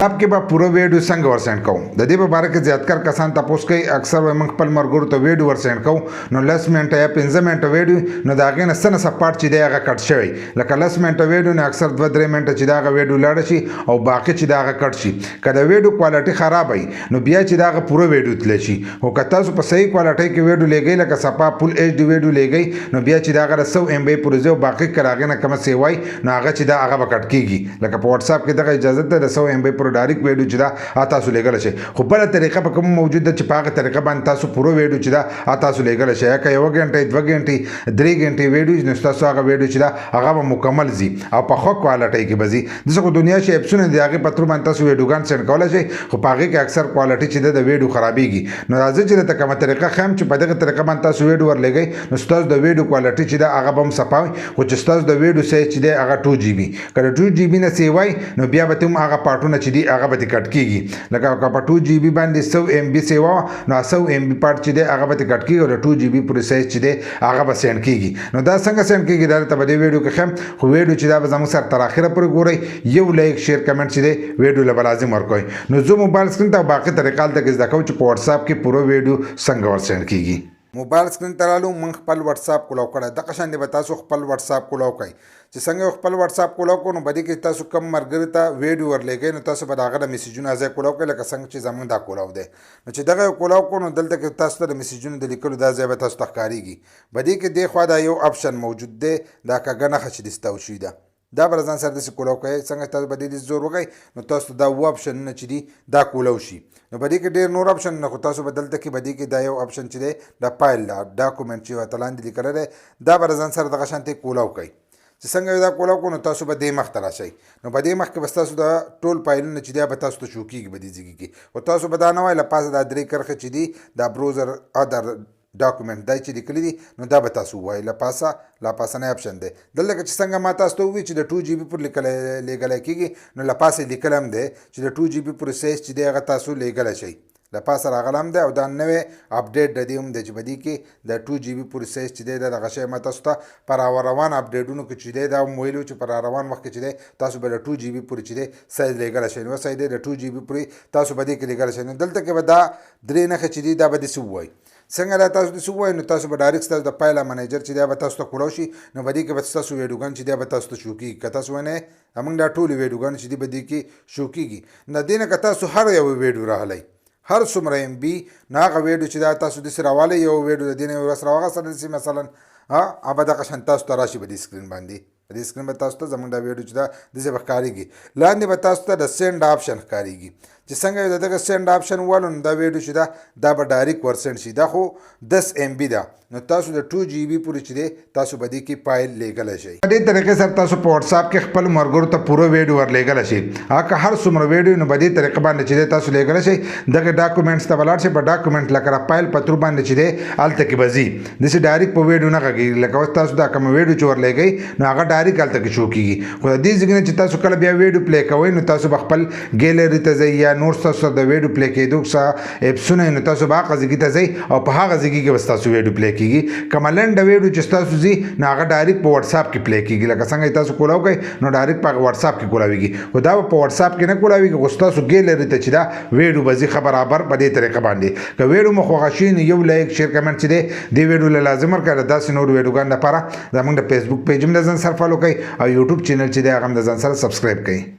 आपके बा पूरा वीडियो संग वर सेंड कहूँ ददी बारे के ज्यादातर कसान तपोस कई अक्सर वे मंग पल मरगुर तो वीडियो वर सेंड कहूँ नो 10 मिनट या 15 मिनट वीडियो नो दागे न सन सपाट चिदे आगा कट शवी लका 10 मिनट वीडियो ने अक्सर 2-3 मिनट चिदागा वीडियो लाड़शी और बाकी चिदागा कटशी कदा वीडियो क्वालिटी खराब आई नो बिया चिदागा पूरा वीडियो तलेशी हो कता सु सही क्वालिटी की वीडियो ले गई लका सपा फुल HD वीडियो ले गई नो बिया चिदागा 100 MB पूरे जो बाकी करागे न कम सेवाई नो आगा चिदा आगा बकट कीगी लका व्हाट्सएप के दगा इजाजत है 100 MB पूरा डायरेक्ट वीडियो चिदा आता सु लेगल शे खो बल तरीका पे कम मौजूद है चिपाग तरीका बन तासु पूरा वीडियो चिदा आता सु लेगल शे का 1 घंटे 2 घंटे 3 घंटे वीडियो नस्तासु आगा वीडियो चिदा आगा मुकम्मल जी और पखो क्वालिटी की बजी जैसे को दुनिया से एप्सुन दे आगे पत्र मान तासु वीडियो गान सेंड कॉल शे खो पागे के अक्सर क्वालिटी चिदा द वीडियो खराबीगी नराजे चिदा तक कम तरीका खम चिपदे के तरीका मान तासु वीडियो वर ले गई नस्तास द वीडियो क्वालिटी चिदा आगा बम सपाव को चिस्तास द वीडियो से चिदे आगा 2GB कर 2GB न सेवाई न बिया बतुम आगा पार्टू न चिदी आगा बति कट कीगी लगा का 2GB बांधे 100 MB सेवा न 100 MB पार्ट चिदे आगा बति कट की और 2GB पूरे से चिदे आगा बस सेंड कीगी न दा संग सेंड कीगी दार तब दे वीडियो के खम वीडियो चिदा बजम सर तर आखिर पर गोरे ये लाइक शेयर कमेंट चिदे वीडियो ल लाजिम और कोई न जो मोबाइल स्क्रीन ता बाकी तरीका तक इस दकाउ च WhatsApp की पूरा वीडियो संग वर सेंड कीगी मोबाइल स्क्रीन तरालू मंग पल WhatsApp को लौकड़ा दकशान दे बतासो पल WhatsApp को लौकाई जे संगे पल WhatsApp को लौको न बदी के तासु कम मरगरता वीडियो वर लेगे न तासु बदागरा मैसेजन आजे को लौके लक संग च जमन दा को लौ दे न च दगा को लौको न दलते के तासु द मैसेजन द लिकल दा जे बतासु तकारीगी बदी के दे ख्वा दा यो ऑप्शन मौजूद दे दा का गना खच दिस्ता उशीदा दा बरजान सर दस को लौके संग तासु बदी दिस जोर वगई न तासु दा वो ऑप्शन न चदी दा को लौशी न बदी के डेर नोर ऑप्शन न तासु बदलते के बदी के दा यो ऑप्शन चदे दा फाइल दा डॉक्यूमेंट ची तलान दी करे दा बरजान सर दा शांति को लौके څنګه دا کولاو کو نو تاسو به دې مخ ته راشئ نو په دې مخ کې بس تاسو دا ټول فایلونه چې دی به تاسو ته شو کېږي به دې ځای کې او تاسو به دا نه وایي له پاسه دا درې کرښې چې دي دا بروزر ادر ډاکومنټ دا چې لیکلي دي نو دا به تاسو ووایي له پاسه نه اپشن دی دلته چې څنګه ما تاسو ته ووایي چې د 2GB پر لیږلی کېږي نو له پاسه لیکلی هم دی چې د 2GB پروسیس چې دی هغه تاسو لیږلی شئ له پاسه راغلی هم دی او دا نوی اپډیټ د دې هم دی چې په دې کې د 2GB پروسیس چې دی د دغه شی ما تاسو ته په راروان اپډیټونو کې چې دی دا هم ویلي چې په راروان وخت کې چې دی تاسو به د 2GB پورې چې دی سایز لیږلی شئ نو سایز دی د 2GB پورې تاسو به دې کې لیږلی شئ نو دلته کې به دا درې نښې چې دي دا به داسې ووایي څنګه دا تاسو داسې ووایي نو تاسو به ډایرکټ ستاسو د پایله منیجر چې دی به تاسو ته کولاو شي نو په دې کې به ستاسو ویډیوګان چې دی به تاسو ته شو کېږي که تاسو ونه همونږ دا ټولې ویډیوګان چې دي به دې کې شو کېږي نو دې نه که تاسو هر یو ویډیو راغلی هر څومره MB نه هغه ویډیو چې دا تاسو داسې راوالی یو ویډیو د دې نه یو رس راواغسته داسې مثلا هغه دغه شان تاسو ته راشي په دې سکرین باندې په دې سکرین به تاسو ته زموږ دا ویډیو چې دا داسې به ښکارېږي لاندې به تاسو ته د سینډ آپشن ښکارېږي چې څنګه د دغه سینډ آپشن والو نو دا ویډیو چې دا به ډایرکټ ور سینډ شي دا خو 10 MB ده نو تاسو د 2GB پورې چې دی تاسو به دې کې فایل لیږلی شئ په دې طریقې سره تاسو په WhatsApp کې خپل ملګرو ته پوره ویډیو ور لیږلی شئ هغه هر څومره ویډیو نو په دې طریقه باندې چې دی تاسو لیږلی شئ دغه ډاکومنټس ته به لاړ شئ په ډاکومنټ لکه فایل په تر باندې چې دی هلته کې به ځي داسې ډایرکټ په ویډیو نه غږېږي لکه اوس تاسو دا کومه ویډیو چې ور لیږئ نو هغه ډایرکټ هلته کې شو کېږي خو د دې ځای نه چې تاسو کله بیا ویډیو پلی کوئ نو تاسو به خپل ګیلري ته ځئ یا نور ستاسو د ویډیو پلی کېدو څه اپسونه نو تاسو به هغه ځای ته ځئ او په هغه ځای کې به ستاسو ویډیو پلی کېږي کومه لنډه ویډیو چې ستاسو ځي نو هغه ډایرکټ په WhatsApp کې پلی کېږي لکه څنګه تاسو کولاو کوئ نو ډایرکټ په WhatsApp کې کولاویږي خو دا په WhatsApp کې نه کولاویږي خو ستاسو ګیلري ته چې دا ویډیو به ځي ښه برابر په دې طریقه باندې که ویډیو مو خوښه شي نو یو لایک شیر کمنټ چې دی دې ویډیو له لازم ورکړه داسې نور ویډیوګان لپاره زموږ د فیسبوک پیج هم د ځان سره فالو کړئ او یوټیوب چینل چې دی هغه هم د ځان سره سبسکرایب کړئ